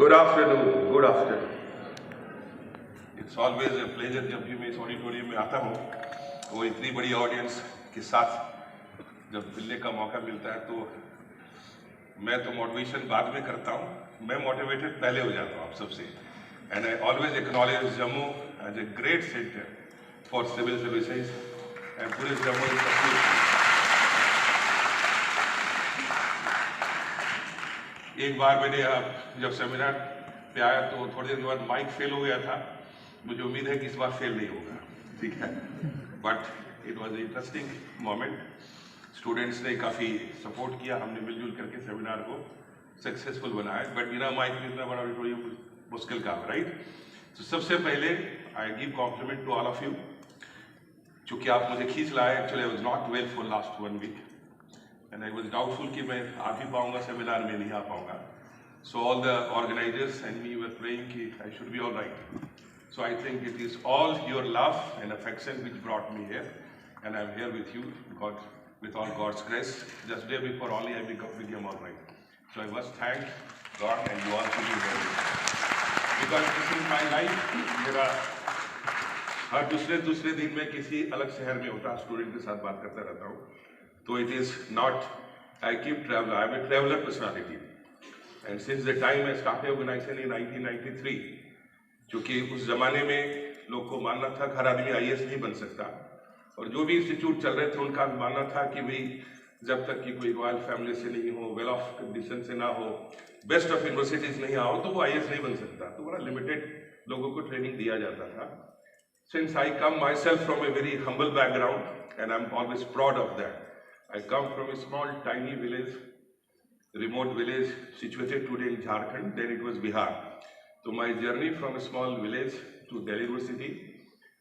Good afternoon. Good afternoon. It's always a pleasure जब भी मैं इस ऑडिटोरियम में आता हूँ, वो इतनी बड़ी ऑडियंस के साथ जब मिलने का मौका मिलता है तो मैं तो मोटिवेशन बाद में करता हूँ, मैं मोटिवेटेड पहले हो जाता हूँ आप सबसे. And I always acknowledge Jammu as a great center for civil services and पूरे जम्मू कश्मीर. एक बार मैंने जब सेमिनार पे आया तो थोड़ी देर के बाद माइक फेल हो गया था. मुझे उम्मीद है कि इस बार फेल नहीं होगा, ठीक है. But it was interesting moment. Students ने काफ़ी सपोर्ट किया, हमने मिलजुल करके सेमिनार को सक्सेसफुल बनाया. बट बिना माइक में इतना बड़ा ऑडिटोरियम मुश्किल काम, राइट. तो सबसे पहले I give compliment to all of you. चूँकि आप मुझे खींच लाए, actually I was not well for last 1 week and I was doubtful कि मैं आ भी पाऊंगा सेमिनार में, नहीं आ पाऊंगा. So all the organizers and me were praying कि I should be all right. So I think it is all your love and affection which brought me here, and I'm here with you, God, with all God's grace. Just day before only I became all right. So I must thank God and you all to be here. Because this is my life. मेरा हर दूसरे दिन में किसी अलग शहर में होता, student के साथ बात करता रहता हूँ. So it is not, I keep traveler, I am a traveler personality. And since the time I started organization in 1993, क्योंकि उस जमाने में लोग को मानना था हर आदमी IAS नहीं बन सकता, और जो भी इंस्टीट्यूट चल रहे थे उनका मानना था कि भाई जब तक कि कोई रॉयल फैमिली से नहीं हो, वेल ऑफ कंडीशन से ना हो, बेस्ट ऑफ यूनिवर्सिटीज नहीं आओ, तो वो IAS नहीं बन सकता. तो बड़ा लिमिटेड लोगों को ट्रेनिंग दिया जाता था. Since I come myself from a very humble background and I'm always proud of that. I come from a small, tiny village, remote village situated today in Jharkhand. Then it was Bihar. So my journey from a small village to Delhi University,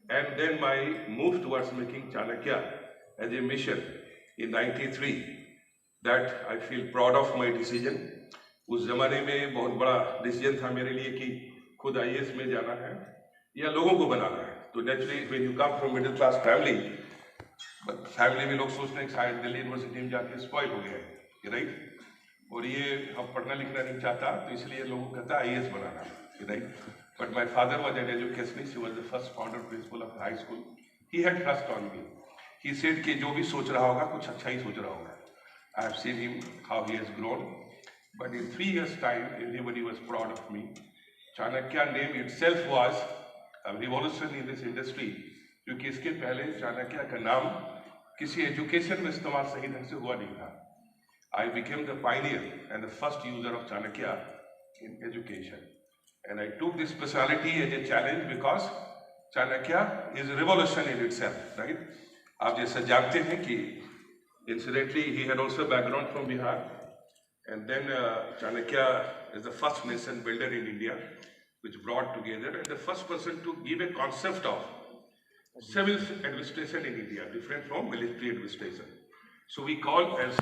and then my move towards making Chanakya as a mission in '93. That I feel proud of my decision. उस जमाने में बहुत बड़ा decision था मेरे लिए कि खुद IAS में जाना है या लोगों को बनाना है. तो naturally when you come from middle class family, family में लोग सोचते हैं कि शायद दिल्ली यूनिवर्सिटी में जाके स्पॉइल हो गया है, राइट. और ये अब पढ़ना लिखना नहीं चाहता, तो इसलिए लोगों को कहता है IAS banana, right. But my father was an educationist. He was the first founder principle of high school. He had trust on me. He said कि जो भी सोच रहा होगा कुछ अच्छा ही सोच रहा होगा. I have seen him how he has grown. But in 3 years time everybody was proud of me. Chanakya name itself was a revolution in this industry, क्योंकि इसके पहले चाणक्य का नाम किसी एजुकेशन में इस्तेमाल सही ढंग से हुआ नहीं था. I became the pioneer and the first user of Chanakya in education, and I took this specialty as a challenge because Chanakya is a revolution in itself, right? आप जैसे जानते हैं कि incidentally he had also background from Bihar, and then Chanakya is the first nation builder in India, which brought together and the first person to give a concept of civil administration in India, different from military administration. So we call as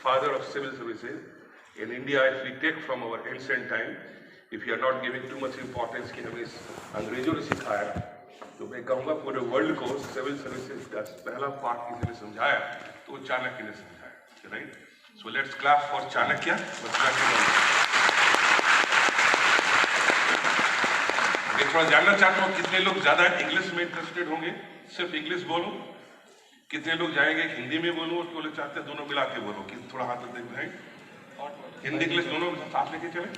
father of civil services in India. If we take from our ancient time, if you are not giving too much importance कि हमें अंग्रेजों ने सिखाया, तो मैं कहूँगा पूरे world को सिविल सर्विसेज का पहला पार्ट किसी ने समझाया तो वो चाणक्य ने समझाया, right. So let's clap for Chanakya. मैं थोड़ा जानना चाहता हूँ कितने लोग ज्यादा इंग्लिश में इंटरेस्टेड होंगे, सिर्फ इंग्लिश बोलो. कितने लोग जाएंगे हिंदी में बोलो, उसको लोग चाहते हैं दोनों मिला के बोलो. कि थोड़ा हाथ देख रहे हैं, हिंदी इंग्लिश दोनों साथ लेके चले.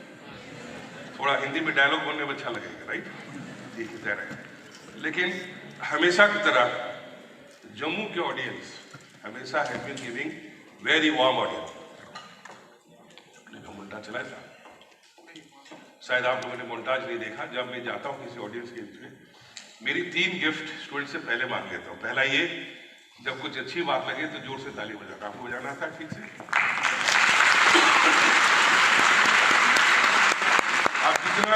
थोड़ा हिंदी में डायलॉग बोलने में अच्छा लगेगा, राइट. ठीक है. लेकिन हमेशा की तरह जम्मू के ऑडियंस हमेशा have been giving very warm audience. मुंडा चला था, शायद आप लोगों ने मोन्टाज नहीं देखा. जब मैं जाता हूँ किसी ऑडियंस के बीच में, मेरी 3 गिफ्ट स्टूडेंट से पहले मांग लेता हूँ. पहला ये, जब कुछ अच्छी बात लगे तो जोर से ताली बजाना. आपको बजाना था ठीक से. आप जितना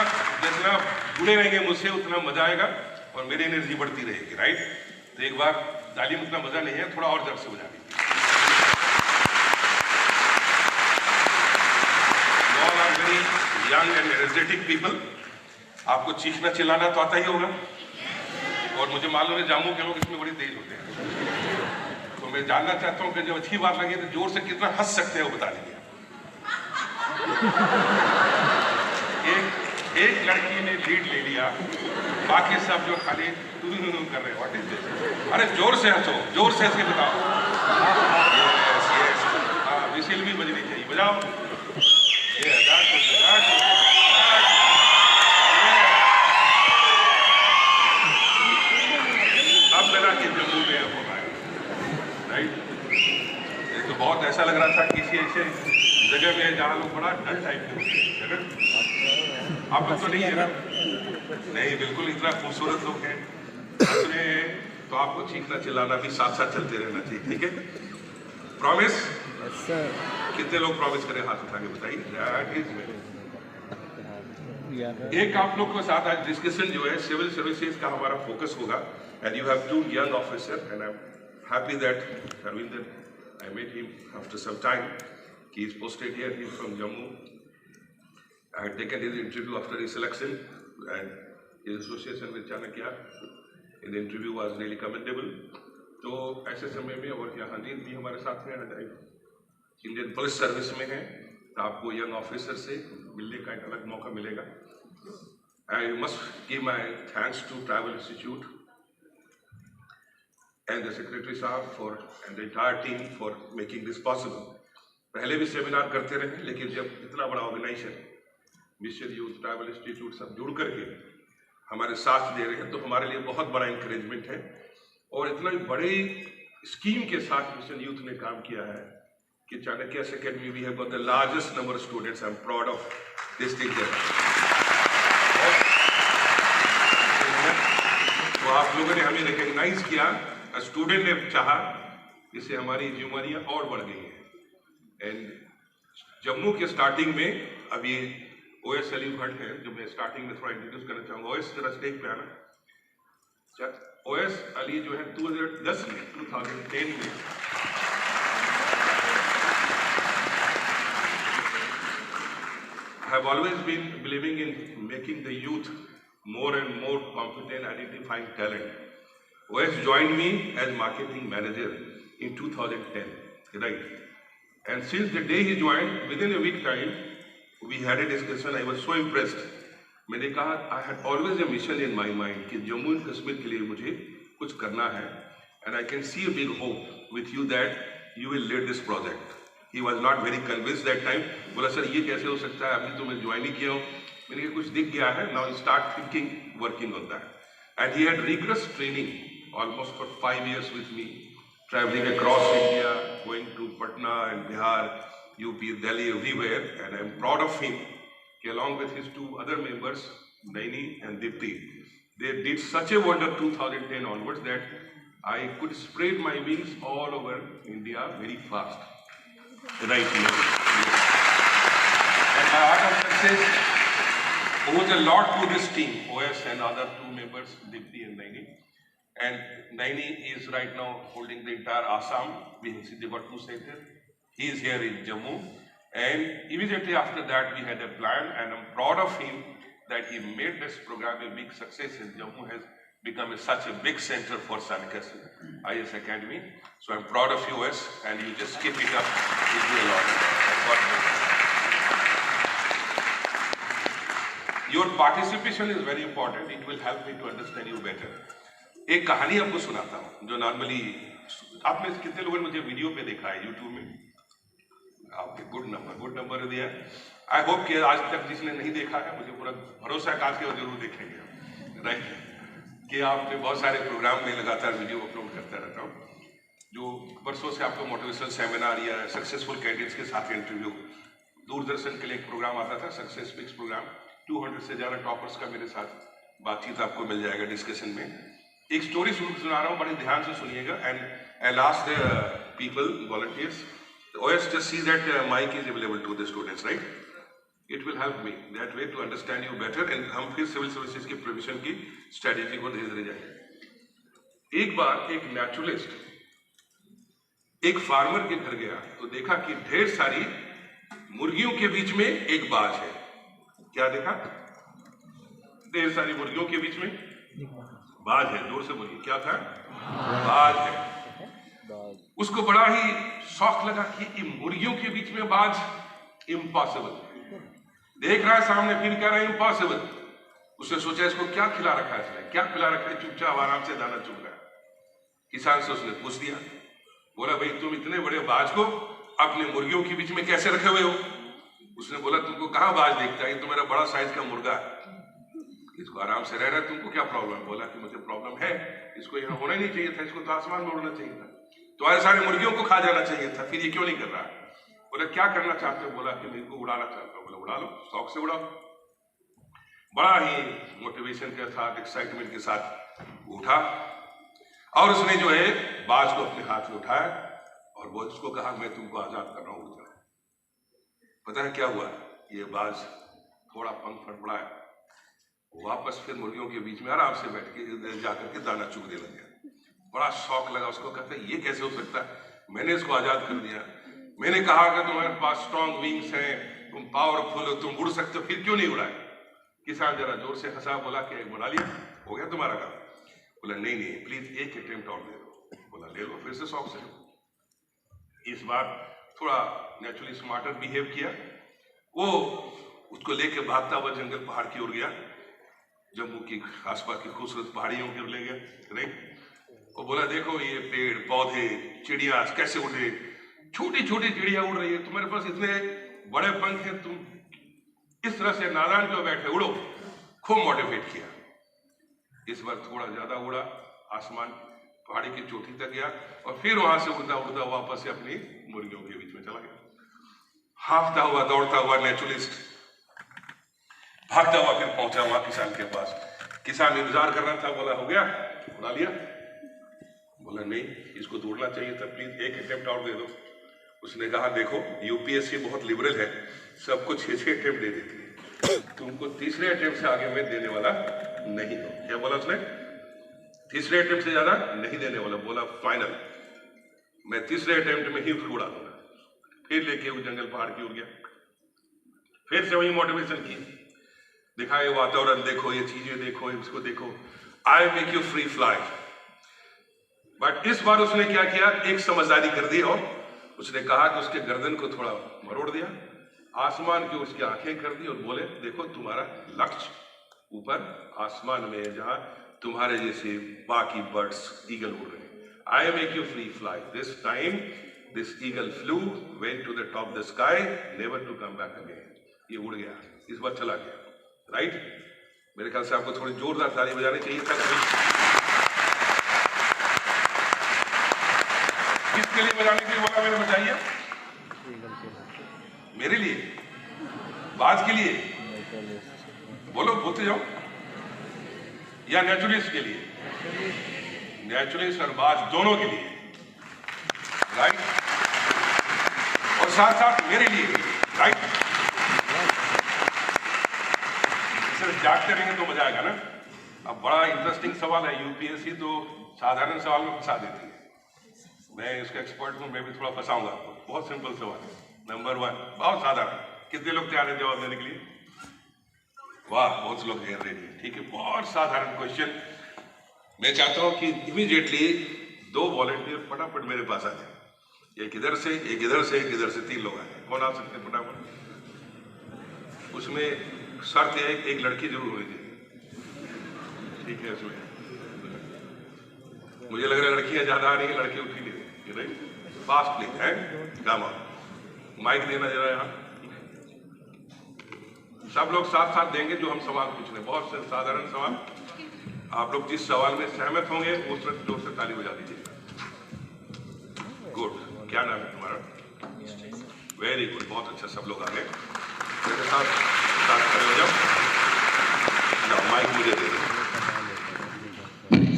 जुड़े रहेंगे मुझसे उतना मजा आएगा और मेरी एनर्जी बढ़ती रहेगी, राइट. तो एक बार ताली में उतना मजा नहीं है, थोड़ा और जोर से बजा दीजिए. All are very young and energetic people. आपको चीखना चिल्लाना तो आता ही होगा, और मुझे मालूम है जम्मू के लोग इसमें बड़ी तेज होते हैं. तो मैं जानना चाहता हूँ कि जब अच्छी बात लगे तो जोर से कितना हंस सकते हैं वो बता दीजिए. एक एक लड़की ने लीड ले लिया, बाकी सब जो खाली कर रहे हैं। What is this? अरे जोर से हंसो, जोर से हंस के बताओ। यस यस, हाँ विसिल भी बजनी चाहिए, बजाओ। अब लगा कि जम्मू में अब होना है, राइट? ये तो बहुत ऐसा लग रहा था किसी ऐसे जगह में जहाँ लोग बड़ा डर टाइप के होते हैं। आप लोग तो नहीं है ना? नहीं, बिल्कुल इतना खूबसूरत लोग हैं उसमें, तो आपको चीखना चिल्लाना भी साथ साथ चलते रहना चाहिए, ठीक है? प्रॉमिस? कितने लोग प्रॉमिस करें? हाथ उठा के बताइए। एक आप लोग के साथ आज डिस्कशन जो है सिविल सर्विसेज का हमारा फोकस होगा, and you have 2 young officers, and I'm happy that Harvinder, I met him after some time. He is posted here. He is from Jammu. I had taken his interview after his selection, and his association with Chanakya in the interview was really commendable. तो ऐसे समय में, और यहाँ हरजीत भी हमारे साथ हैं, इंडियन पुलिस सर्विस में है, तो आपको यंग ऑफिसर से मिलने का एक अलग मौका मिलेगा। I must give my thanks to Travel Institute and the Secretary Saab and the entire team for making this possible. पहले भी सेमिनार करते रहे, लेकिन जब इतना बड़ा organisation mission youth, travel institute सब जुड़ करके हमारे साथ दे रहे हैं, तो हमारे लिए बहुत बड़ा इंकरेजमेंट है। और इतना बड़ी स्कीम के साथ मिशन यूथ ने काम किया है कि Chanakya Academy we have got the largest number of students. I am proud of this thing. तो आप लोगों ने हमें रिकॉग्नाइज किया, स्टूडेंट ने चाहा, इससे हमारी जिम्मेदारियां और बढ़ गई हैं। एंड जम्मू के स्टार्टिंग में अभी ओएस अली भट्ट है, जो मैं स्टार्टिंग में थोड़ा इंट्रोड्यूस करना चाहूँगा। ओएस जरा स्टेज पे आना। ओएस अली जो है 2010 में 2010 में have always been believing in making the youth more and more competent, identifying talent. OS joined me as marketing manager in 2010, right? And since the day he joined, within a week time, we had a discussion. I was so impressed. मैंने कहा, I had always a mission in my mind कि Jammu and Kashmir के लिए मुझे कुछ करना है, and I can see a big hope with you that you will lead this project. He was not very convinced that time. बोला sir ये कैसे हो सकता है, अभी तो मैं ज्वाइन ही किया हूँ। मैंने कहा कुछ दिख गया है, now start thinking, working on that. And he had rigorous training almost for 5 years with me, traveling across India, going to Patna and Bihar, UP, Delhi, everywhere. And I'm proud of him. Along with his 2 other members, Naini and Dipti, they did such a wonder 2010 onwards that I could spread my wings all over India very fast. Right now. And my art of success owes a lot to this team, OS and other 2 members, Dipti and Naini. And Naini is right now holding the entire Assam. We have seen about 2 centers. He is here in Jammu. And immediately after that, we had a plan, and I'm proud of him that he made this program a big success, and Jammu has become such a big center for Chanakya IAS Academy. So I'm proud of you, OS, and you just keep it up. You do a lot. Your participation is very important. It will help me to understand you better. एक कहानी आपको सुनाता हूँ जो normally आप में कितने लोगों ने मुझे वीडियो पे देखा है यूट्यूब में? आपके गुड नंबर दिया। आई होप कि आज तक जिसने नहीं देखा है, मुझे पूरा भरोसा है आज के जरूर देखेंगे, राइट? कि आपने बहुत सारे प्रोग्राम में लगातार वीडियो अपलोड करता रहता हूँ, जो वर्षों से आपको मोटिवेशनल सेमिनार या सक्सेसफुल कैंडिडेट्स के साथ इंटरव्यू, दूरदर्शन के लिए एक प्रोग्राम आता था सक्सेस फिक्स प्रोग्राम, 200 से ज़्यादा टॉपर्स का मेरे साथ बातचीत आपको मिल जाएगा डिस्कशन में। एक स्टोरी सुना रहा हूँ, बड़े ध्यान से सुनिएगा। And I last people volunteers OS just see that mic is available to the students, right? It will help me that way to understand you better, and हम फिर सिविल सर्विसेज की प्रोविजन की स्ट्रेटेजी को धीरे धीरे जाएंगे। एक बार एक नेचुरलिस्ट एक फार्मर के घर गया तो देखा कि ढेर सारी मुर्गियों के बीच में एक बाज है। क्या देखा? ढेर सारी मुर्गियों के बीच में बाज है। जोर से बोलिए, क्या था? बाज है। उसको बड़ा ही शौक लगा कि इन मुर्गियों के बीच में बाज इम्पॉसिबल, देख रहा है सामने, फिर कह रहा है इम्पॉसिबल। उसने सोचा इसको क्या खिला रखा है, इसने क्या खिला रखा है, चुपचाप आराम से दाना चुग रहा है। किसान से उसने पूछ दिया, बोला भाई तुम इतने बड़े बाज को अपने मुर्गियों के बीच में कैसे रखे हुए हो? उसने बोला तुमको कहाँ बाज दिखता है, ये तो मेरा बड़ा साइज का मुर्गा है, इसको आराम से रह रहा है, तुमको क्या प्रॉब्लम? बोला कि मुझे प्रॉब्लम है, इसको यहाँ होना ही नहीं चाहिए था, इसको तो आसमान में उड़ना चाहिए था, तुम्हारे सारे मुर्गियों को खा जाना चाहिए था, फिर ये क्यों नहीं कर रहा है? बोला क्या करना चाहते हो? बोला कि मैं इनको उड़ाना चाहता हूँ। बोला उड़ा लो, शौक से उड़ाओ। बड़ा ही मोटिवेशन के साथ, एक्साइटमेंट के साथ उठा और उसने जो है बाज को अपने हाथ में उठाया और वो उसको कहा मैं तुमको आजाद कर रहा हूँ, उड़ जाओ। पता है क्या हुआ? ये बाज थोड़ा पंख फड़फड़ाया, वापस फिर मुर्गियों के बीच में आराम से बैठ के जाकर के दाना चुगने लग गया। बड़ा शौक लगा उसको, कहता है ये कैसे हो सकता है, मैंने इसको आजाद कर दिया, मैंने कहा कि तुम्हारे पास स्ट्रॉन्ग विंग्स हैं, तुम पावरफुल हो, तुम उड़ सकते हो, फिर क्यों नहीं उड़ाए? किसान जरा जोर से हंसा, बोला कि उड़ा लिया, हो गया तुम्हारा काम? बोला नहीं नहीं, प्लीज एक अटेम्प्ट और दे दो। बोला ले लो, फिर से शौक से लो। इस बार थोड़ा नेचुरली स्मार्टर बिहेव किया, वो उसको लेके भागता हुआ जंगल पहाड़ की ओर गया, जम्मू की आसपास की खूबसूरत पहाड़ियों की ओर ले गया। नहीं, वो बोला देखो ये पेड़ पौधे चिड़िया कैसे उड़े, छोटी छोटी चिड़िया उड़ रही है, तुम्हारे पास इतने बड़े पंख हैं, तुम इस तरह से नादान क्यों बैठे, उड़ो। खूब मोटिवेट किया। इस बार थोड़ा ज्यादा उड़ा, आसमान पहाड़ी की चोटी तक गया और फिर वहां से उड़ता उड़ता वापस से अपनी मुर्गियों के बीच में चला गया। हाँफता हुआ दौड़ता हुआ नेचुरलिस्ट भागता हुआ फिर पहुंचा वहां किसान के पास। किसान इंतजार कर रहा था, बोला हो गया, उड़ा लिया? बोला नहीं, इसको तो उड़ना चाहिए था, प्लीज एक अटेम्प्ट और दे दो। उसने कहा देखो यूपीएससी बहुत लिबरल है, सबको 6 अटेम्प्ट दे देती है, तुमको तीसरे अटेम्प्ट से आगे मैं देने वाला नहीं हूं। क्या बोला उसने? तीसरे अटेम्प्ट से ज्यादा नहीं देने वाला। बोला फाइनल, मैं तीसरे अटेम्प्ट में ही उसको उड़ा दूंगा। फिर लेके वो जंगल पहाड़ की उड़ गया। फिर से वही मोटिवेशन की, दिखाए वातावरण देखो, ये चीजें देखो, इसको देखो, आई make you free fly. But इस बार उसने क्या किया, एक समझदारी कर दी और उसने कहा कि उसके गर्दन को थोड़ा मरोड़ दिया, आसमान की उसकी आंखें कर दी और बोले देखो तुम्हारा लक्ष्य ऊपर आसमान में है, जहां तुम्हारे जैसे बाकी बर्ड्स ईगल उड़ रहे हैं। I make you free fly. This time this eagle flew went to the top the sky, never to come back again. ये उड़ गया, इस बार चला गया। राइट? मेरे ख्याल से आपको थोड़ी जोरदार ताली बजानी चाहिए था। किसके लिए बजाने के लिए बोला मैंने, बताइए? मेरे लिए, बाज के लिए? बोलो, बोलते जाओ। या नेचुरलिस्ट के लिए? नेचुरलिस्ट और बाज दोनों के लिए। राइट? और साथ साथ मेरे लिए। राइट? सिर्फ जागते रहेंगे तो मजा आएगा ना। अब बड़ा इंटरेस्टिंग सवाल है, यूपीएससी तो साधारण सवाल में फंसा देती है। मैं इसका एक्सपर्ट हूं, मैं भी थोड़ा फंसाऊंगा आपको। बहुत सिंपल सवाल है। नंबर 1, बहुत साधारण। कितने लोग तैयार हैं जवाब देने के लिए? वाह, बहुत से लोग रेडी है। ठीक है, बहुत साधारण क्वेश्चन। मैं चाहता हूं कि इमीडिएटली 2 वॉलंटियर फटाफट मेरे पास आ जाए। एक इधर से, एक इधर से, एक इधर से, 3 लोग आए। कौन आ सकते हैं फटाफट? उसमें शर्त है एक लड़की जरूर होनी चाहिए। ठीक है, उसमें मुझे लग रहा है लड़कियां ज्यादा आ रही है, लड़के उठी नहीं फास्ट प्लीज है। काम माइक देना जरा यहाँ। सब लोग साथ साथ देंगे जो हम सवाल पूछ रहे हैं, बहुत से साधारण सवाल। आप लोग जिस सवाल में सहमत होंगे उस वक्त जोर से ताली बजा दीजिए। गुड। क्या नाम है तुम्हारा? वेरी गुड, बहुत अच्छा, सब लोग आ गए। मेरे साथ खड़े हो जाओ। माइक मुझे दे दो।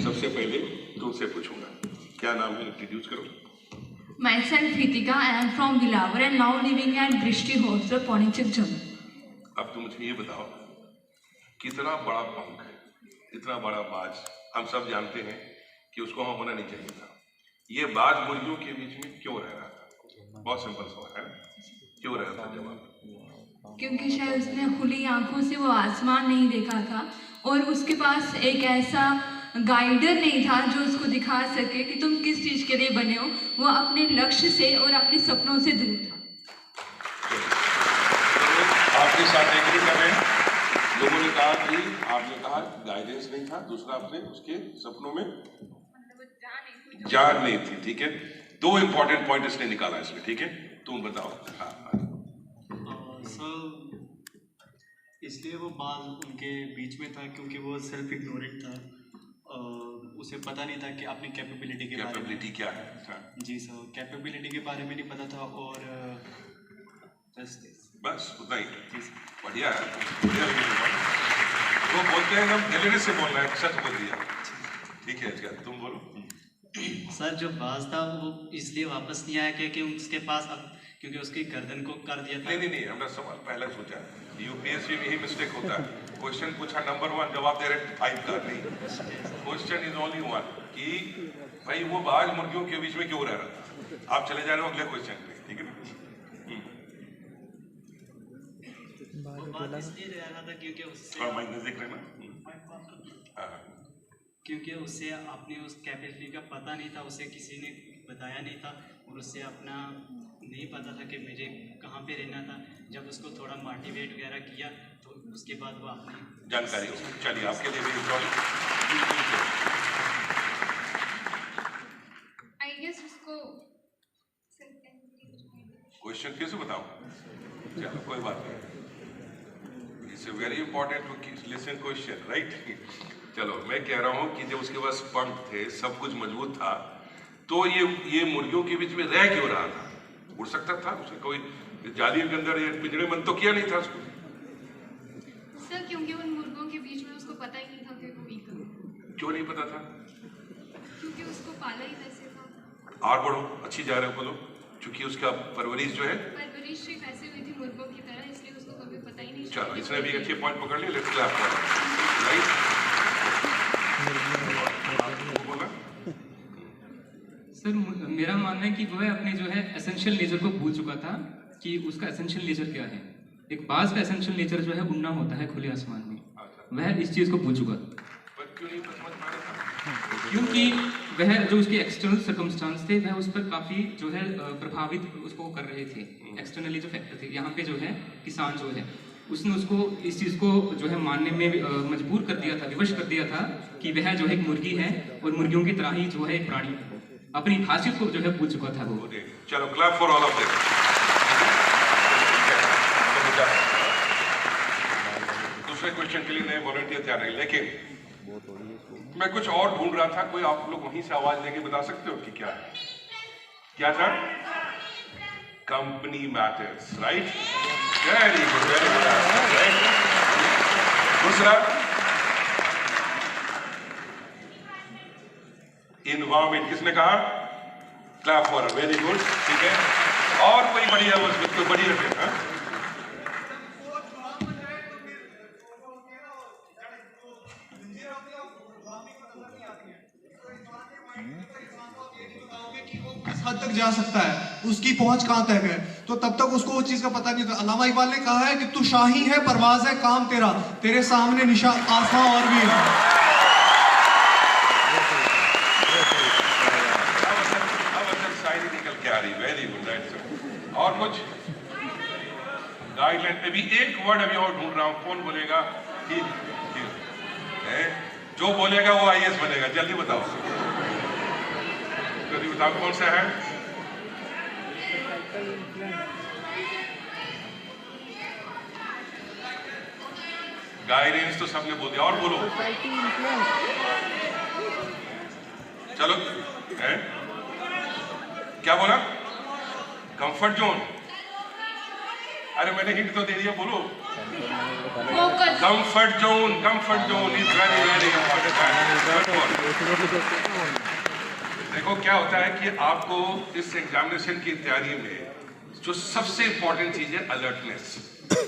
सबसे पहले तुमसे पूछूंगा, क्या नाम है, इंट्रोड्यूस करो। Myself Ritika, I am from Dilawar and now living at Drishti Hostel, Ponichak, Jammu. अब तुम मुझे ये बताओ, कितना बड़ा पंख है, इतना बड़ा बाज, हम सब जानते हैं कि उसको वहां होना नहीं चाहिए था। ये बाज मुर्गियों के बीच में क्यों रह रहा था? बहुत सिंपल सवाल है, क्यों रह रहा था? जवाब, क्योंकि शायद उसने खुली आंखों से वो आसमान नहीं देखा था और उसके पास एक ऐसा गाइडर नहीं था जो उसको दिखा सके कि तुम किस चीज के लिए बने हो। वो अपने लक्ष्य से और अपने सपनों से दूर था। आपके साथ एग्री कर रहे हैं। लोगों ने कहा कि आपने कहा गाइडेंस नहीं था, दूसरा आपने उसके सपनों में जान नहीं थी। ठीक है, 2 इंपॉर्टेंट पॉइंट इसने निकाला इसमें। ठीक है, तुम बताओ। हाँ सर, इसलिए वो बाल उनके बीच में था क्योंकि वो सेल्फ इग्नोरेंट था। उसे पता नहीं था कि अपनी कैपेबिलिटी के बारे में। क्या है? जी सर, कैपेबिलिटी के बारे में नहीं पता था और बस उतना ही। बढ़िया है, बढ़िया। वो बोलते हैं हम दिलने से बोल रहे हैं, सच बोल दिया। ठीक है, क्या तुम बोलो। सर, जो बाज था वो इसलिए वापस नहीं आया क्योंकि उसके पास अब क्योंकि उसकी गर्दन को कर दिया था। नहीं, हमने सवाल पहले सोचा। यूपीएससी में ही मिस्टेक होता है। क्वेश्चन पूछा नंबर 1, जवाब दे रहे 5 का। नहीं, क्वेश्चन इज ओनली 1 कि भाई वो बाज मुर्गियों के बीच में क्यों रह रहा था। आप चले जा रहे हो अगले क्वेश्चन पे। ठीक है ना? वो बात इसलिए रह रहा था क्योंकि उससे क्योंकि उससे अपनी उस कैपेसिटी का पता नहीं था, उसे किसी ने बताया नहीं था और उससे अपना नहीं पता था कि मुझे कहाँ पे रहना था। जब उसको थोड़ा मोटिवेट वगैरह किया तो उसके बाद वो अपनी जानकारी हो। चलिए, आपके लिए भी आई गेस उसको क्वेश्चन फिर से बताओ। चलो, कोई बात नहीं। It's very important to listen question, right? चलो, मैं कह रहा हूँ कि जब उसके पास पंख थे, सब कुछ मजबूत था, तो ये मुर्गियों के बीच में रह क्यों रहा था? उड़ सकता था, उसे कोई जाली के अंदर या पिंजरे बंद तो किया नहीं था उसको। सर, क्योंकि उन मुर्गों के बीच में उसको पता ही नहीं था कि वो वीक है। क्यों नहीं पता था? क्योंकि उसको पाला ही वैसे था। और बढ़ो, अच्छी जा रहे हो, बोलो। क्योंकि उसका परवरिश जो है, परवरिश सिर्फ ऐसे हुई थी मुर्गों की तरह, इसलिए उसको कभी पता ही नहीं चला। चलो, इसने भी अच्छे पॉइंट पकड़ लिए। Let's clap for him, right? बोला सर, मेरा मानना है कि वो है अपने जो है एसेंशियल नेचर को भूल चुका था कि उसका एसेंशियल नेचर क्या है। एक बाज का एसेंशियल नेचर जो है उड़ना होता है खुले आसमान में। वह इस चीज़ को भूल चुका था। क्योंकि वह जो उसके एक्सटर्नल सर्कमस्टांस थे वह उस पर काफ़ी जो है प्रभावित उसको कर रहे थे। एक्सटर्नली जो फैक्टर थे, यहाँ पे जो है किसान जो है उसने उसको इस चीज़ को जो है मानने में मजबूर कर दिया था, विवश कर दिया था कि वह जो है एक मुर्गी है और मुर्गियों की तरह ही जो है एक प्राणी है। अपनी खासियत को जो है भूल चुका था वो। चलो, clap for all of them. दूसरे क्वेश्चन के लिए नए वॉलंटियर तैयार रहे, लेकिन मैं कुछ और ढूंढ रहा था। कोई आप लोग वहीं से आवाज लेके बता सकते हो कि क्या है? क्या था? Company matters, right? Very good, very good. दूसरा, इन्वायरमेंट। किसने कहा? Clap for, very good. ठीक है, और कोई बढ़िया बस कोई बढ़िया है? किस हद तक जा सकता है, उसकी पहुंच कहां तक है, तो तब तक उसको उस चीज का पता नहीं था। अल्लामा इकबाल ने कहा है कि तू शाही है, परवाज है काम तेरा, तेरे सामने निशा आसमां और भी है। निकल के आ रही। Very good, right. और कुछ गाइडलाइन पे भी एक वर्ड अभी और ढूंढ रहा हूं। कौन बोलेगा? जो बोलेगा वो आईएएस बनेगा। जल्दी बताओ, जल्दी बताओ कौन सा है? गाइडेंस तो सबने बोल दिया, और बोलो। चलो, है? क्या बोला? Comfort zone. अरे मैंने हिंट तो दे दिया, बोलो। Comfort zone, comfort zone is very very important. देखो क्या होता है कि आपको इस एग्जामिनेशन की तैयारी में जो सबसे इंपॉर्टेंट चीज है अलर्टनेस।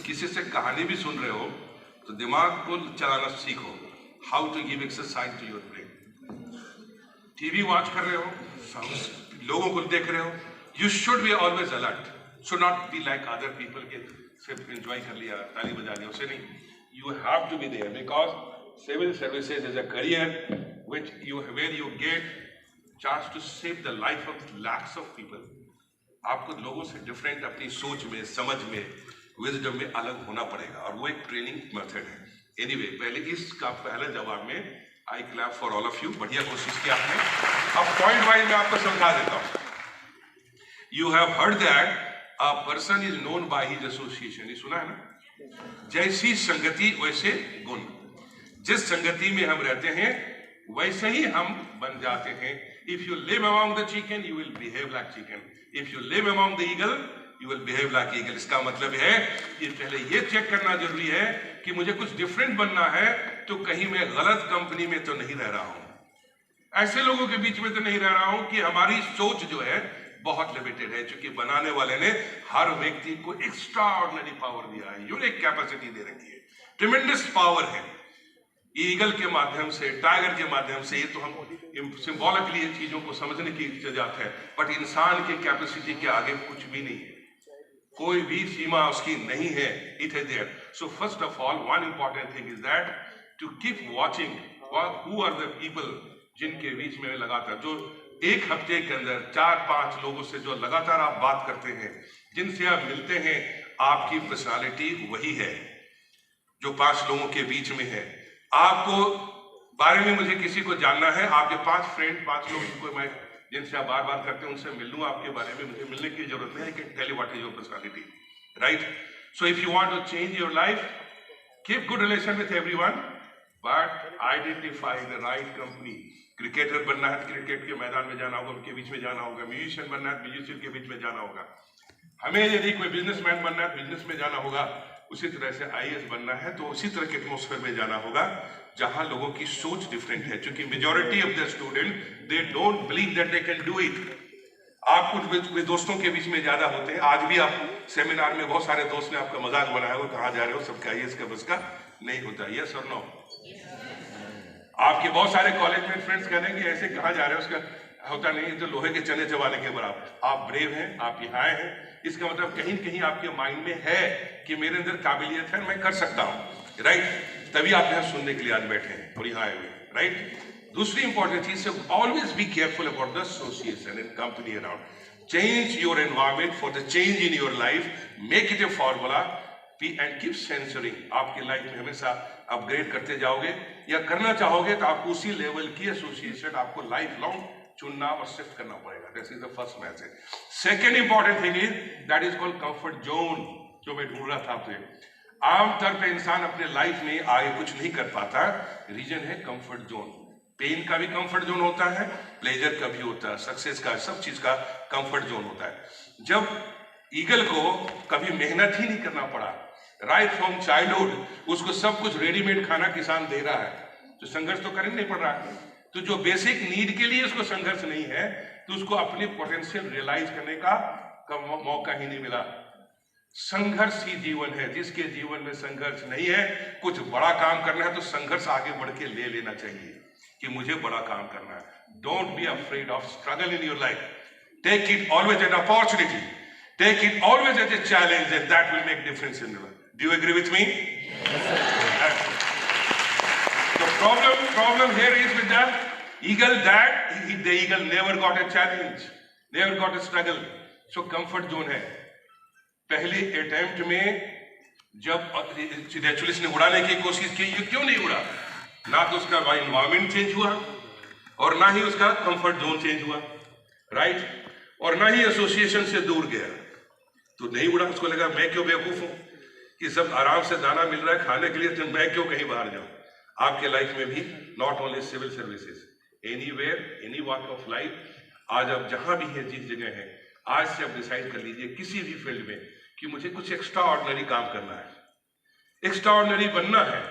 किसी से कहानी भी सुन रहे हो तो दिमाग को चलाना सीखो। How to give exercise to your brain. TV watch कर रहे हो, लोगों को देख रहे हो, you should be always alert. Should not be like other people के सिर्फ एंजॉय कर लिया, ताली बजा लिया, उसे नहीं। You have to be there because civil services is a career which where you get chance to save the life of lakhs of people. आपको लोगों से डिफरेंट अपनी सोच में, समझ में, विजडम में अलग होना पड़ेगा, और वो एक ट्रेनिंग मेथड है। एनीवे, पहले इसका पहले जवाब में I clap for all of you, बढ़िया कोशिश की आपने। अब पॉइंट वाइज मैं आपको समझा देता हूं। You have heard that a person is known by his association, ये सुना है ना? जैसी संगति वैसे गुण। जिस संगति में हम रहते हैं वैसे ही हम बन जाते हैं। If you live among the chicken you will behave like chicken, if you live among the eagle you will behave like eagle. इसका मतलब है कि पहले ये चेक करना जरूरी है कि मुझे कुछ डिफरेंट बनना है, तो कहीं मैं गलत कंपनी में तो नहीं रह रहा हूं, ऐसे लोगों के बीच में तो नहीं रह रहा हूं कि हमारी सोच जो है बहुत लिमिटेड है। क्योंकि बनाने वाले ने हर व्यक्ति को एक्स्ट्रा ऑर्डिनरी पावर दिया है, यूनिक कैपेसिटी दे रखी है, ट्रिमेंडस पावर है। ईगल के माध्यम से, टाइगर के माध्यम से, ये तो हम सिंबॉलिकली चीजों को समझने की इजाजत है, बट इंसान की कैपेसिटी के आगे कुछ भी नहीं है, कोई भी सीमा उसकी नहीं है। It is there. So first of all one important thing is that to keep watching who are the people जिनके बीच में लगातार, जो एक हफ्ते के अंदर 4-5 लोगों से जो लगातार आप बात करते हैं, जिनसे आप मिलते हैं, आपकी पर्सनालिटी वही है जो 5 लोगों के बीच में है। आपको बारे में मुझे किसी को जानना है, आपके 5 फ्रेंड, 5 लोग जिनको मैं जिनसे आप बार बार करते हैं उनसे मिल लूं, आपके बारे में मुझे मिलने की जरूरत नहीं है। I can tell you what is your personality, right? So if you want to change your life, keep good relation with everyone, but identify the right company. Cricketer बनना है, क्रिकेट के मैदान में जाना होगा, उनके बीच में जाना होगा। म्यूजिशियन बनना है, म्यूजिशियन के बीच में जाना होगा। हमें यदि कोई बिजनेसमैन बनना है, बिजनेस में जाना होगा। उसी तरह से आईएएस बनना है तो उसी तरह के एटमॉस्फेयर में जाना होगा जहां लोगों की सोच डिफरेंट है। क्योंकि majority of the student they don't believe that they can do it. आप कुछ दोस्तों के बीच में ज्यादा होते हैं। आज भी आप सेमिनार में बहुत सारे दोस्त ने आपका मजाक बनाया हो, कहाँ जा रहे हो, सबका आईएएस का बस का नहीं होता। यस और नो? आपके बहुत सारे कॉलेज में फ्रेंड्स कहेंगे ऐसे कहाँ जा रहे हो, उसका होता नहीं, तो लोहे के चने चबाने के बराबर। आप ब्रेव हैं, आप यहाँ आए हैं, इसका मतलब कहीं कहीं आपके माइंड में है कि मेरे अंदर काबिलियत है, मैं कर सकता हूँ, राइट? तभी आप यहाँ सुनने के लिए आज बैठे हैं और यहाँ आए हुए, राइट? दूसरी इंपॉर्टेंट चीज है, always be careful about the association and company around. Change your environment for the change in your life, make it a formula and keep censoring. आपकी लाइफ में हमेशा अपग्रेड करते जाओगे या करना चाहोगे तो आपको उसी लेवल की एसोसिएशन आपको लाइफ लॉन्ग चुनना और शिफ्ट करना पड़ेगा। This is the first message. Second important thing is that is called comfort zone, जो मैं ढूंढ रहा था आपसे। आमतौर पे इंसान अपने लाइफ में आगे कुछ नहीं कर पाता, रीजन है कंफर्ट जोन। पेन का भी कंफर्ट जोन होता है, प्लेजर का भी होता है, सक्सेस का, सब चीज का कंफर्ट जोन होता है। जब ईगल को कभी मेहनत ही नहीं करना पड़ा, राइट फ्रॉम चाइल्डहुड उसको सब कुछ रेडीमेड खाना किसान दे रहा है, तो संघर्ष तो करना नहीं पड़ रहा है। तो जो बेसिक नीड के लिए उसको संघर्ष नहीं है, तो उसको अपनी पोटेंशियल रियलाइज करने का मौका ही नहीं मिला। संघर्ष ही जीवन है। जिसके जीवन में संघर्ष नहीं है, कुछ बड़ा काम करना है तो संघर्ष आगे बढ़ के ले लेना चाहिए कि मुझे बड़ा काम करना है। Don't be afraid of struggle in your life, take it always an opportunity, take it always as a challenge, and that will make difference in your life. Do you agree with me? The problem here is with the eagle that the eagle never got a challenge, never got a struggle. So comfort zone है। पहले attempt में जब naturalist ने उड़ाने की कोशिश की, ये क्यों नहीं उड़ा? ना तो उसका एनवायरमेंट चेंज हुआ और ना ही उसका कंफर्ट जोन चेंज हुआ, राइट? और ना ही एसोसिएशन से दूर गया, तो नहीं उड़ा। उसको लगा मैं क्यों बेवकूफ हूं कि सब आराम से दाना मिल रहा है खाने के लिए, तो मैं क्यों कहीं बाहर जाऊं। आपके लाइफ में भी not only civil services, anywhere, any walk of life, आज आप जहां भी हैं, जिस जगह हैं, आज से आप डिसाइड कर लीजिए किसी भी फील्ड में कि मुझे कुछ एक्स्ट्रा ऑर्डिनरी काम करना है, एक्स्ट्रा ऑर्डिनरी बनना है।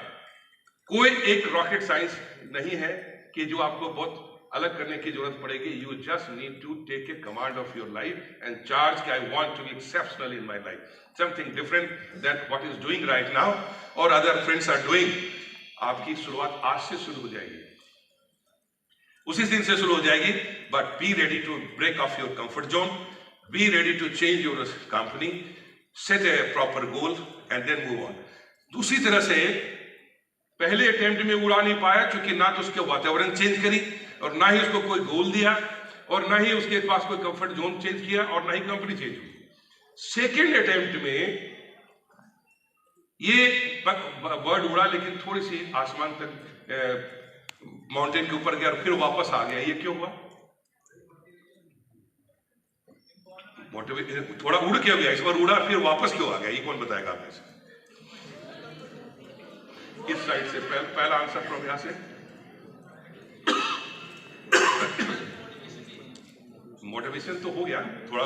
कोई एक रॉकेट साइंस नहीं है कि जो आपको बहुत अलग करने की जरूरत पड़ेगी। You just need to take a command of your life and charge कि I want to be exceptional in my life, something different that what is doing right now और अदर फ्रेंड्स आर डूइंग। आपकी शुरुआत आज से शुरू हो जाएगी, उसी दिन से शुरू हो जाएगी, but be ready to break off your comfort zone, be ready to change your company, set a proper goal and then move on. दूसरी तरह से पहले अटेम्प्ट में उड़ा नहीं पाया क्योंकि ना तो उसके वातावरण चेंज करी और ना ही उसको कोई गोल दिया और ना ही उसके पास कोई कंफर्ट जोन चेंज किया और ना ही कंपनी चेंज हुई। सेकेंड अटेम्प्ट में ये बर्ड उड़ा लेकिन थोड़ी सी आसमान तक माउंटेन के ऊपर गया और फिर वापस आ गया। ये क्यों हुआ? थोड़ा उड़ क्यों गया? इस बार उड़ा फिर वापस क्यों आ गया? ये कौन बताएगा आप में से? इस साइड से पहला आंसर फ्रॉम यहां से। मोटिवेशन तो हो गया थोड़ा,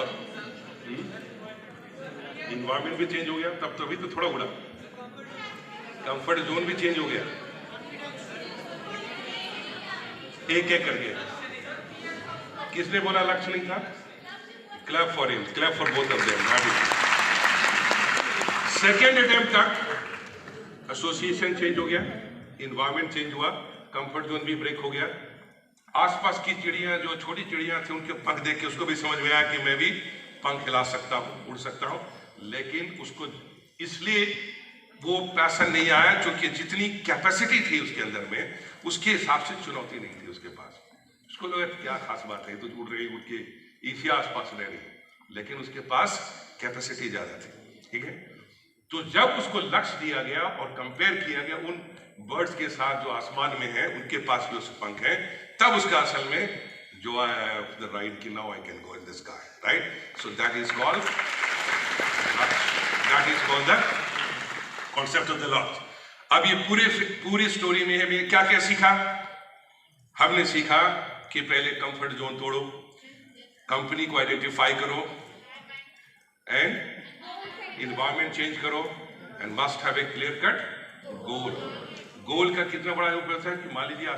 इन्वायरमेंट भी चेंज हो गया, तब तभी तो थोड़ा उड़ा। कंफर्ट जोन भी चेंज हो गया, एक एक करके। किसने बोला लक्ष्य नहीं था? Clap for him, clap for both of them. Second attempt तक एसोसिएशन चेंज हो गया, इन्वायरमेंट चेंज हुआ, कंफर्ट जोन भी ब्रेक हो गया। आसपास की चिड़ियां, जो छोटी चिड़ियां थी, उनके पंख देख के उसको भी समझ में आया कि मैं भी पंख हिला सकता हूं, उड़ सकता हूं। लेकिन उसको इसलिए वो पैशन नहीं आया क्योंकि जितनी कैपेसिटी थी उसके अंदर में, उसके हिसाब से चुनौती नहीं थी उसके पास। उसको लगा क्या खास बात है, तो उड़ रही, उड़ के इसी आसपास रह रही, लेकिन उसके पास कैपेसिटी ज्यादा थी। ठीक है, तो जब उसको लक्ष्य दिया गया और कंपेयर किया गया उन बर्ड्स के साथ जो आसमान में है, उनके पास भी उस पंख है, तब उसका असल में जो आया द राइट कि now I can go in the sky, right. So that is called the concept of the laws. अब ये पूरी स्टोरी में हमें क्या क्या सीखा? हमने सीखा कि पहले कंफर्ट जोन तोड़ो, कंपनी को आइडेंटिफाई करो, एंड इन्वायरमेंट चेंज करो, and must have a clear cut goal. Goal का कितना बड़ा उपयोग है कि मान लीजिए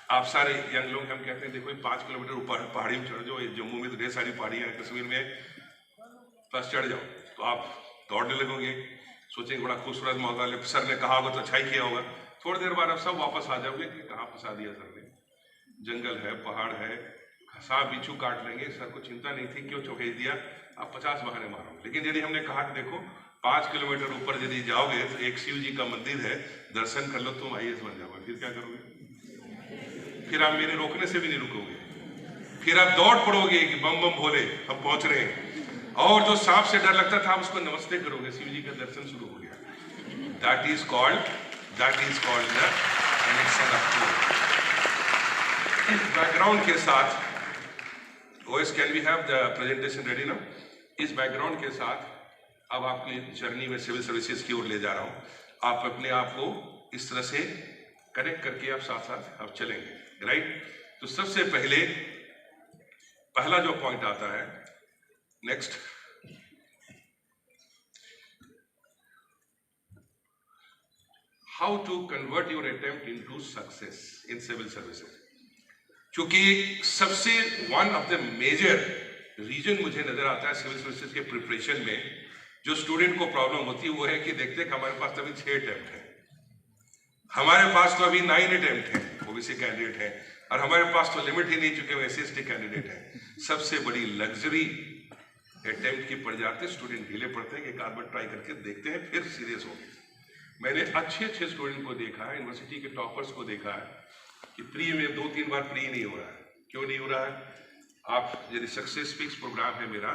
आप सारे यंग लोग, हम कहते हैं देखो 5 किलोमीटर ऊपर पहाड़ी में चढ़ जाओ। जम्मू में तो ढेर सारी पहाड़ियां हैं, कश्मीर में बस चढ़ जाओ तो आप दौड़ने लगोगे, सोचेंगे बड़ा खूबसूरत माहौल है, सर ने कहा होगा तो अच्छा ही किया होगा। थोड़ी देर बाद आप सब वापस आ जाओगे कि कहाँ फंसा दिया सर ने, जंगल है, पहाड़ है, सांप बिच्छू काट लेंगे, सर को चिंता नहीं थी क्यों भेज दिया, आप 50 बहाने मारोगे। लेकिन यदि हमने कहा कि देखो 5 किलोमीटर ऊपर यदि जाओगे तो एक शिव जी का मंदिर है, दर्शन कर लो, तुम IAS बन जाओगे, फिर क्या करोगे? फिर आप मेरे रोकने से भी नहीं रुकोगे, फिर आप दौड़ पड़ोगे कि बम बम भोले हम पहुंच रहे हैं। और जो सांप से डर लगता था आप उसको नमस्ते करोगे, शिव जी का दर्शन शुरू हो गया। That is called the connection of goal. इस बैकग्राउंड के साथ OS, can we have the presentation ready now? इस बैकग्राउंड के साथ अब आपकी जर्नी में सिविल सर्विसेज की ओर ले जा रहा हूं। आप अपने आप को इस तरह से कनेक्ट करके आप साथ साथ आप चलेंगे, राइट। तो सबसे पहला जो पॉइंट आता है, next, how to convert your attempt into success in civil services. क्योंकि सबसे one of the major reason मुझे नजर आता है सिविल सर्विसेज के प्रिपरेशन में, जो स्टूडेंट को प्रॉब्लम होती है वो है कि देखते हैं कि हमारे पास तो अभी 6 अटेम्प्ट है, हमारे पास तो अभी 9 अटेम्प्ट है, ओबीसी कैंडिडेट है, और हमारे पास तो लिमिट ही नहीं चुके हुए SC कैंडिडेट है। सबसे बड़ी लग्जरी अटेम्प्ट की पड़ जाते, स्टूडेंट ढीले पड़ते हैं कि एक आध बार ट्राई करके देखते हैं फिर सीरियस हो गए। मैंने अच्छे स्टूडेंट को देखा है, यूनिवर्सिटी के टॉपर्स को देखा है कि प्री में 2-3 बार प्री नहीं हो रहा है। क्यों नहीं हो रहा है? आप यदि सक्सेस फिक्स प्रोग्राम है मेरा,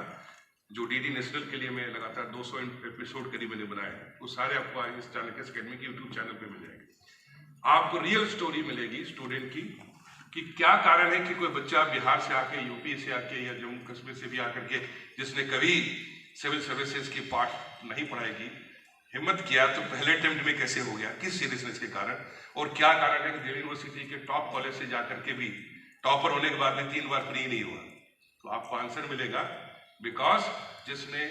जो DD नेशनल के लिए मैं लगातार 200 एपिसोड करीब मैंने बनाए हैं, वो सारे आपको इस चाणक्य अकेडमी के यूट्यूब चैनल पे मिल जाएंगे। आपको रियल स्टोरी मिलेगी स्टूडेंट की कि क्या कारण है कि कोई बच्चा बिहार से आके, यूपी से आके, या जम्मू कश्मीर से भी आकर के, जिसने कभी सिविल सर्विसेज की पार्ट नहीं पढ़ाई की, हिम्मत किया तो पहले अटेम्प्ट में कैसे हो गया, किस सीरियसनेस के कारण, और क्या कारण है कि दिल्ली यूनिवर्सिटी के टॉप कॉलेज से जाकर के भी टॉपर होने के बाद में 3 बार प्री नहीं हुआ। तो आपको आंसर मिलेगा बिकॉज जिसने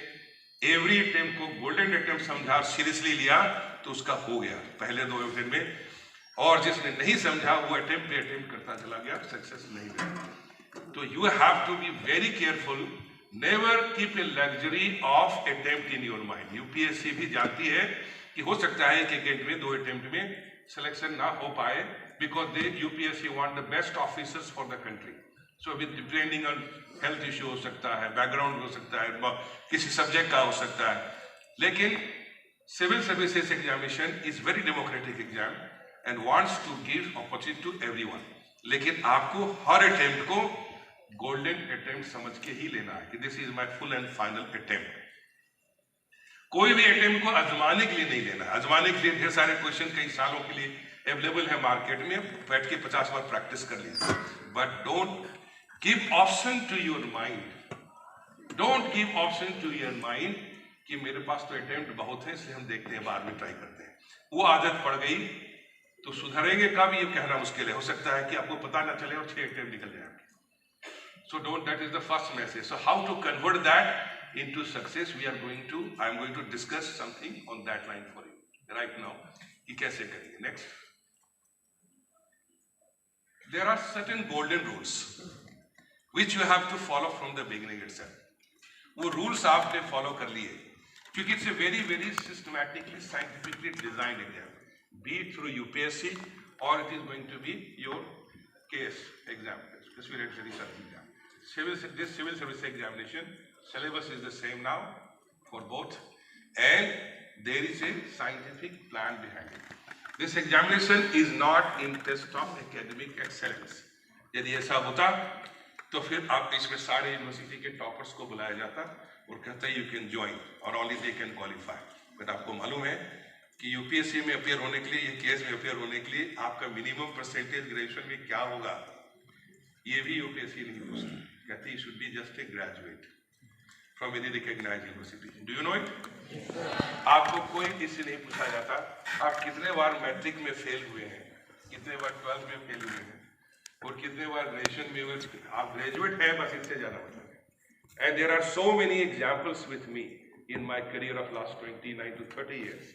एवरी अटेम्प्ट को गोल्डन अटेम्प्ट समझा और सीरियसली लिया तो उसका हो गया पहले 2 अटेम्प्ट में, और जिसने नहीं समझा वो अटेम्प्ट पे अटेम्प्ट करता चला गया, सक्सेस नहीं मिला। तो you have to be very careful, never keep a luxury of attempt in your mind. UPSC भी जानती है कि हो सकता है कि अटेम्प्ट में 2 अटेम्प्ट में सिलेक्शन ना हो पाए, because they UPSC want the best officers for the country. So with depending on health issue हो सकता है, बैकग्राउंड हो सकता है, किसी सब्जेक्ट का हो सकता है, लेकिन civil services examination is very democratic exam and wants to give opportunity to everyone. लेकिन आपको हर अटेम्प्ट को गोल्डन अटेम्प्ट समझ के ही लेना है कि this is my full and final attempt. कोई भी अटेम्प्ट को आजमाने के लिए नहीं लेना। आजमाने के लिए ढेर सारे क्वेश्चन कई सालों के लिए अवेलेबल है मार्केट में, बैठ के 50 बार प्रैक्टिस कर लीजिए, but don't give option to your mind, don't give option to your mind कि मेरे पास तो अटेम्प्ट बहुत है इसलिए हम देखते हैं, बाद में ट्राई करते हैं। वो आदत पड़ गई तो सुधरेंगे कब ये कहना मुश्किल है। हो सकता है कि आपको पता ना चले और 6 अटेम्प्ट निकल जाए। So don't, that is the first message. So how to convert that into success, I am going to discuss something on that line for you right now. कि कैसे करेंगे। Next. There are certain golden rules which you have to follow from the beginning itself. वो rules आपने follow कर लिए क्योंकि it's a very very systematically scientifically designed exam, be it through UPSC or it is going to be your case exam, special research exam. This civil service examination syllabus is the same now for both, and there is a scientific plan behind it. This examination is not in test of academic excellence. यदि ऐसा होता तो फिर आप इसमें सारे university के toppers को बुलाया जाता और कहता है यू कैन ज्वाइन और only they can qualify. But आपको मालूम है कि यूपीएससी में अपेयर होने के लिए, ये केस में अपेयर होने के लिए आपका मिनिमम परसेंटेज ग्रेजुएशन में क्या होगा ये भी यूपीएससी नहीं पूछती। कहती है should be just a graduate from any recognised university. Do you know it? आपको कोई किसी नहीं पूछा जाता आप कितने बार मैट्रिक में फेल हुए हैं, कितने बार 12th में फेल हुए हैं और कितने बार ग्रेजुएशन में हुए। आप ग्रेजुएट हैं बस, इससे ज्यादा मतलब है। And there are so many examples with me in my career of last 29 to 30 years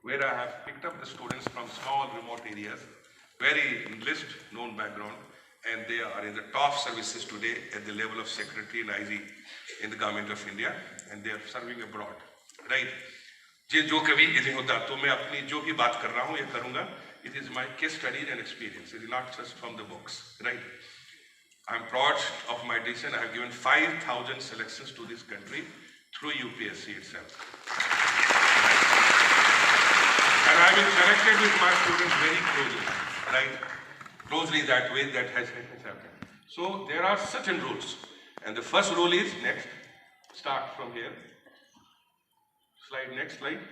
where I have picked up the students from small remote areas, very least known background, and they are in the top services today at the level of secretary and IG in the government of India, and they are serving abroad, right? जो कभी नहीं होता तो मैं अपनी जो भी बात कर रहा हूँ ये करूँगा। It is my case studies and experience. It is not just from the books, right? I am proud of my decision. I have given 5,000 selections to this country through UPSC itself. And I have been connected with my students very closely, right? Closely that way that has happened. So there are certain rules. And the first rule is, next, start from here. Slide, next slide.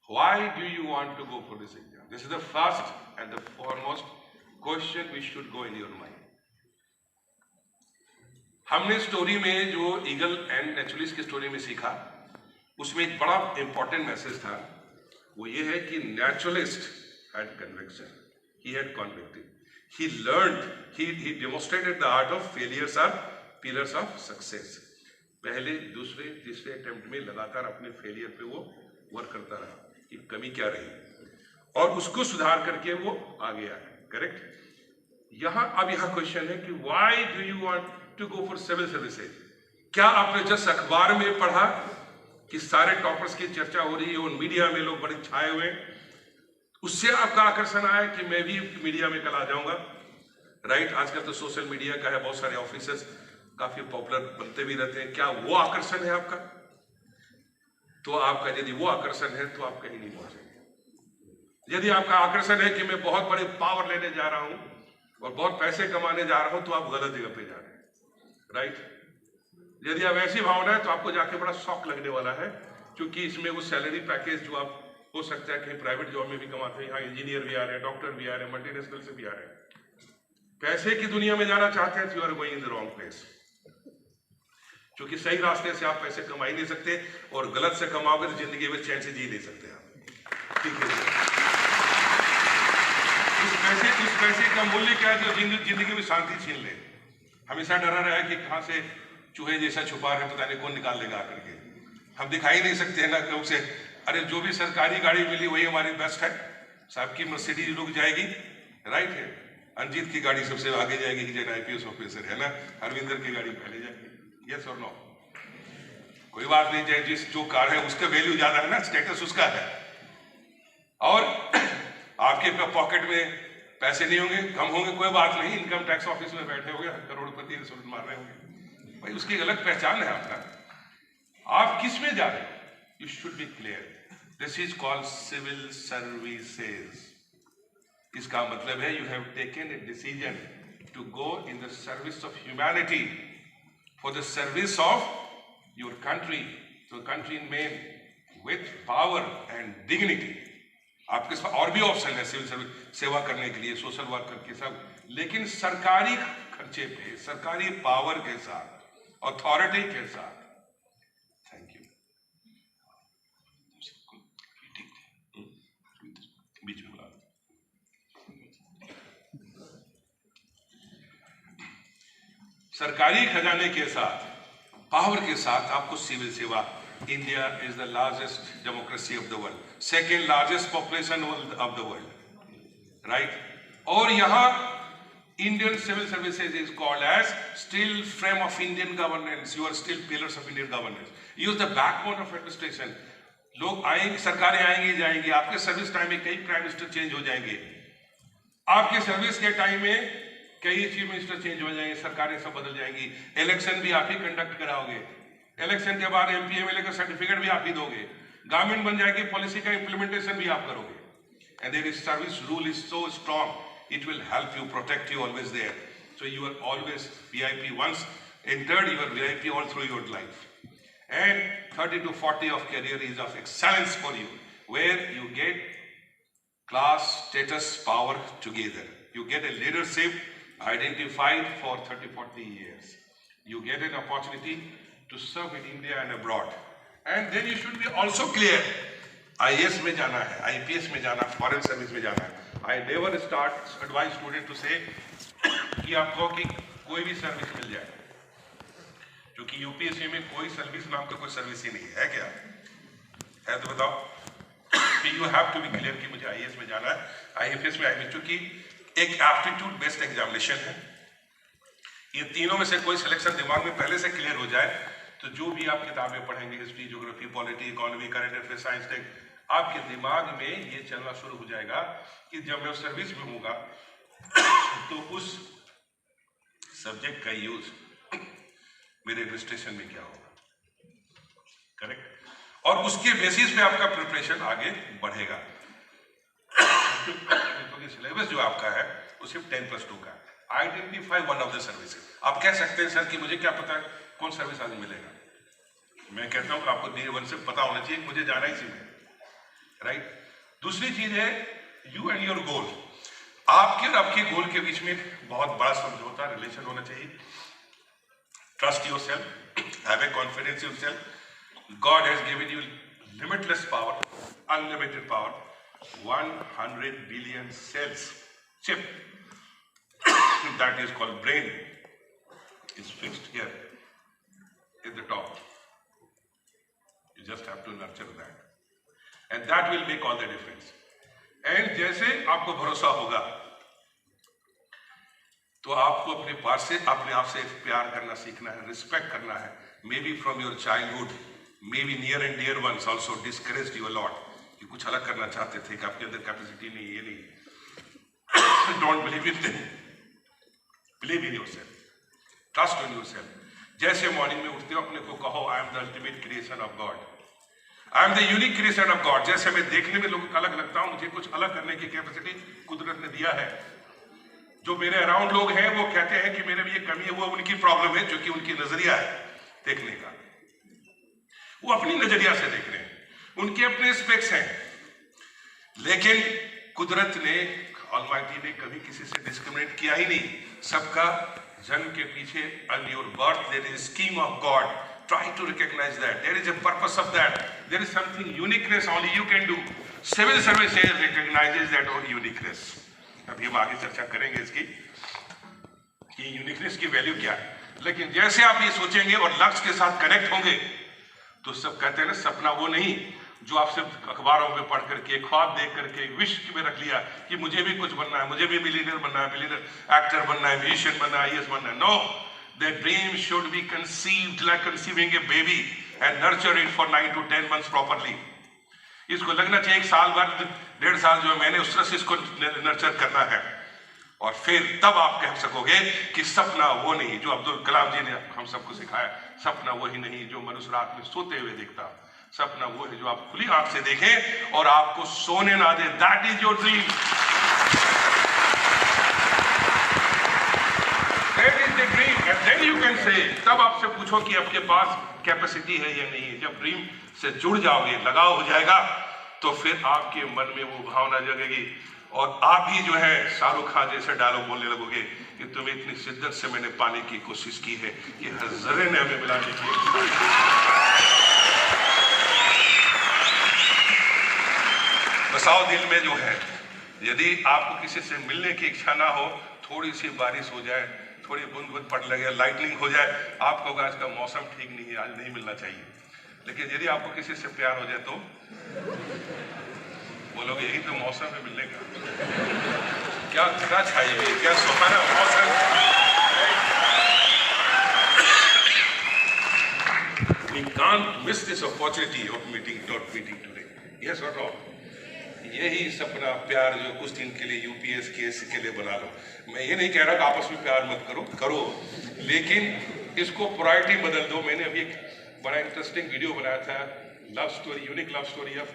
Why do you want to go for this exam? This is the first and the foremost question which should go in your mind. हमने story में जो eagle and naturalist की story में सीखा उसमें एक बड़ा important message था। वो ये है कि naturalist had conviction, he had convicted, he learned, he demonstrated the art of failures are pillars of success. पहले दूसरे तीसरे अटेम्प्ट में लगातार अपने फेलियर पे वो वर्क करता रहा कि कमी क्या रही और उसको सुधार करके वो आगे आया। करेक्ट। यहाँ क्वेश्चन है कि why do you want to go for civil services? क्या आपने जस्ट अखबार में पढ़ा कि सारे टॉपर्स की चर्चा हो रही है और मीडिया में लोग बड़े छाए हुए, उससे आपका आकर्षण आया कि मैं भी मीडिया में कल आ जाऊंगा, राइट? आजकल तो सोशल मीडिया का है, बहुत सारे ऑफिसर्स काफी पॉपुलर बनते भी रहते हैं। क्या वो आकर्षण है आपका? तो आपका यदि वो आकर्षण है तो आप कहीं नहीं पहुंचेंगे। यदि आपका आकर्षण है कि मैं बहुत बड़े पावर लेने जा रहा हूं और बहुत पैसे कमाने जा रहा हूं तो आप गलत जगह पे जा रहे हैं, राइट? यदि आप ऐसी भावना है तो आपको जाके बड़ा शौक लगने वाला है क्योंकि इसमें वो सैलरी पैकेज जो आप हो सकता है कहीं प्राइवेट जॉब में भी कमाते हैं, यहाँ इंजीनियर भी आ रहे हैं, डॉक्टर भी आ रहे हैं, मल्टीनेशनल से भी आ रहे हैं। पैसे की दुनिया में जाना चाहते हैं तो you are going in the wrong place, क्योंकि सही रास्ते से आप पैसे कमा ही नहीं सकते और गलत से कमाओगे तो जिंदगी में चैन से जी नहीं सकते आप। ठीक है, इस पैसे का मूल्य क्या है जो जिंदगी में शांति छीन ले। हमेशा डरा रहा है कि कहां से चूहे जैसा छुपा है, पता नहीं कौन निकाल लेगा आकर के। हम दिखाई नहीं सकते हैं ना क्यों से, अरे जो भी सरकारी गाड़ी मिली वही हमारी बेस्ट है। साहब की मर्सिडीज रुक जाएगी, राइट है, अंजीत की गाड़ी सबसे आगे जाएगी, जन IPS ऑफिसर है ना, हरविंदर की गाड़ी पहले जाएगी। यस और नो? कोई बात नहीं, चाहे जिस जो कार है उसका वैल्यू ज्यादा है ना, स्टेटस उसका है, और आपके पॉकेट में पैसे नहीं होंगे, कम होंगे, कोई बात नहीं, इनकम टैक्स ऑफिस में बैठे होंगे, करोड़पति रिश्वत मार रहे होंगे, भाई उसकी अलग पहचान है आपका। आप किस में जा रहे हैं? You should be clear. This is called civil services. इसका मतलब है you have taken a decision to go in the service of humanity, for the service of your country, तो कंट्री में विथ पावर एंड डिग्निटी आपके पास और भी option है सिविल सर्विस सेवा करने के लिए, सोशल वर्कर के सब, लेकिन सरकारी खर्चे पे, सरकारी पावर के साथ, अथॉरिटी के साथ। Thank you. बीच में बुला सरकारी खजाने के साथ, पावर के साथ आपको सिविल सेवा। India is the largest democracy of the world, second largest population of the world, right. और यहां Indian civil services is called as steel frame of Indian governance. You are still pillars of Indian governance, use the backbone of administration. लोग आएंगे, सरकारें आएंगी जाएंगी, आपके service time में कई प्राइम मिनिस्टर चेंज हो जाएंगे, आपके सर्विस के टाइम में कई चीफ मिनिस्टर चेंज हो जाएंगे, सरकारें सब बदल जाएंगी, इलेक्शन भी आप ही कंडक्ट कराओगे, इलेक्शन के बाद एमपी एमएलए का सर्टिफिकेट भी आप ही दोगे, गवर्नमेंट बन जाएगी, पॉलिसी का इंप्लीमेंटेशन भी आप करोगे। And there is service rule is so strong, it will help you, protect you always there. So you are always VIP. Once entered, you are VIP all through your life. And 30 to 40 of career is of excellence for you, where you get class, status, power together. You get a leadership identified for 30-40 years. You get an opportunity to serve in India and abroad. And then you should be also clear. IAS में जाना है, IPS में जाना, foreign service में जाना है। I never start advise student to say कि आपको कि कोई भी सर्विस मिल जाए, क्योंकि यूपीएससी में कोई सर्विस नाम का कोई सर्विस ही नहीं है। क्या है तो बताओ। You have to be clear कि मुझे आईएएस में जाना है, आईएफएस में आईपीएस, क्योंकि एक एप्टीट्यूड बेस्ड एग्जामिनेशन है। ये तीनों में से कोई सिलेक्शन दिमाग में पहले से क्लियर हो जाए तो जो भी आप किताबें पढ़ेंगे, history, geography, polity, economy, current affair, science, tech, आपके दिमाग में ये चलना शुरू हो जाएगा कि जब मैं सर्विस में होऊंगा तो उस सब्जेक्ट का यूज मेरे एडमिनिस्ट्रेशन में क्या होगा, करेक्ट। और उसके बेसिस पे आपका प्रिपरेशन आगे बढ़ेगा। क्योंकि सिलेबस जो आपका है वो सिर्फ 10+2 का है। Identify one of the services. आप कह सकते हैं सर कि मुझे क्या पता कौन सर्विस आज मिलेगा। मैं कहता हूं आपको डे 1 से पता होना चाहिए मुझे जाना ही चाहिए, राइट। दूसरी चीज है यू एंड योर गोल। आपके और आपके गोल के बीच में बहुत बड़ा समझौता, रिलेशन होना चाहिए। Trust your self, have a confidence your self. God has given you limitless power, unlimited power, 100 billion cells chip that is called brain is fixed here at the top. You just have to nurture that. And that will make all the difference. And जैसे आपको भरोसा होगा तो आपको अपने पास से अपने आप से प्यार करना सीखना है, रिस्पेक्ट करना है। Maybe from your childhood, maybe near and dear ones also discouraged you a lot कि कुछ अलग करना चाहते थे कि आपके अंदर कैपेसिटी नहीं, ये नहीं। Don't believe in them, believe in yourself, trust in yourself. जैसे मॉर्निंग में उठते हो अपने को कहो I am the ultimate creation of God, I am the unique creation of God. जैसे मैं देखने में लोगों को अलग लगता हूं, मुझे कुछ अलग करने की कैपेसिटी कुदरत ने दिया है। जो मेरे अराउंड लोग हैं वो कहते हैं कि मेरे में ये कमी है, वो उनकी प्रॉब्लम है, जो कि उनकी नजरिया है देखने का। वो अपनी नजरिया से देख रहे हैं, उनके अपने स्पेक्स हैं। लेकिन कुदरत ने, ऑलमाइटी ने कभी किसी से डिस्क्रिमिनेट किया ही नहीं। सबका जन्म के पीछे on your birth there is a scheme of God. Try to recognize that. There is a purpose of that. There is something uniqueness only you can do. Civil service recognizes that own uniqueness. अभी हम आगे चर्चा करेंगे इसकी कि uniqueness की value क्या है। लेकिन जैसे आप ये सोचेंगे और लक्ष्य के साथ कनेक्ट होंगे तो सब कहते हैं ना, सपना वो नहीं जो आप सिर्फ अखबारों में पढ़ करके, ख्वाब देख करके, विश में रख लिया कि मुझे भी कुछ बनना है, मुझे भी मिलियनर बनना है, मिलियनर एक्टर बनना है, म्यूजिशियन बनना है, आईएएस बनना है। No, the dream should be conceived like conceiving a baby and nurture it for 9 to 10 months properly. इसको लगना चाहिए 1 साल भर, 1.5 साल जो मैंने उस तरह से इसको नर्चर करना है, और फिर तब आप कह सकोगे कि सपना वो नहीं जो अब्दुल कलाम जी ने हम सबको सिखाया। सपना वही नहीं जो मनुष्य रात में सोते हुए देखता, सपना वो है जो आप खुली आंख से देखें और आपको सोने ना दे। That is your dream, that is the a dream and then you can say, तब आपसे पूछो कि आपके पास कैपेसिटी है या नहीं है। जब ड्रीम से जुड़ जाओगे, लगाव हो जाएगा, तो फिर आपके मन में वो भावना जगेगी और आप ही जो है शाहरुख खान जैसे डायलॉग बोलने लगोगे कि तुम्हें इतनी शिद्दत से मैंने पाने की कोशिश की है कि हर जर्रे ने हमें मिलाने की। बसाओ दिल में जो है, यदि आपको किसी से मिलने की इच्छा ना हो, थोड़ी सी बारिश हो जाए, थोड़ी बूंद बूंद पड़ लगे, लाइटनिंग हो जाए, आपको होगा आज का मौसम ठीक नहीं है, आज नहीं मिलना चाहिए। लेकिन यदि आपको kiसी से प्यार हो जाए तो बोलोगे यही तो मौसम है मिलने का। क्या क्या चाहिए, क्या सुहाना मौसम। We can't miss this opportunity of meeting today. Yes or no? यही सपना प्यार जो कुछ दिन के लिए UPSC के लिए बना लो। मैं ये नहीं कह रहा कि आपस में प्यार मत करो, लेकिन इसको प्रायोरिटी बदल दो। मैंने अभी एक बड़ा इंटरेस्टिंग वीडियो बनाया था, love story, unique love story of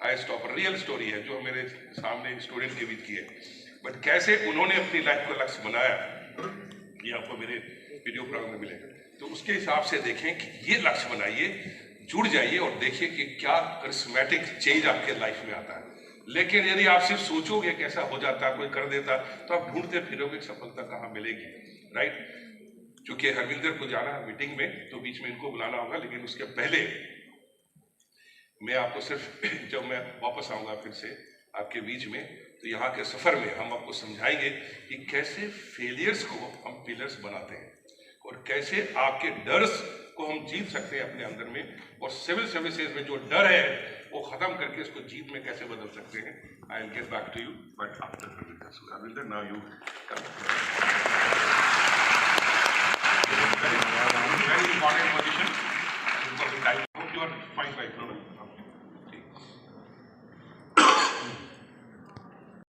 I stopper, real story है जो मेरे सामने स्टूडेंट के बीच की है, बट कैसे उन्होंने अपनी लाइफ को लक्ष्य बनाया, ये आपको मेरे वीडियो प्रोग्राम में मिलेगा। तो उसके हिसाब से देखें कि ये लक्ष्य बनाइए, जुड़ जाइए और देखिए कि क्या करिश्मेटिक चेंज आपके लाइफ में आता है। लेकिन यदि आप सिर्फ सोचोगे कैसा हो जाता, कोई कर देता, तो आप ढूंढते फिरोगे सफलता कहाँ मिलेगी, राइट। क्योंकि हरविंदर को जाना है मीटिंग में, तो बीच में इनको बुलाना होगा, लेकिन उसके पहले मैं आपको सिर्फ जब मैं वापस आऊंगा फिर से आपके बीच में, तो यहाँ के सफर में हम आपको समझाएंगे कि कैसे फेलियर्स को हम पिलर्स बनाते हैं और कैसे आपके डर्स को हम जीत सकते हैं अपने अंदर में, और सिविल सर्विसेज में जो डर है वो खत्म करके इसको जीत में कैसे बदल सकते हैं। I will get back to you but after Harvinder, now you very important position because I hope you are fine right now.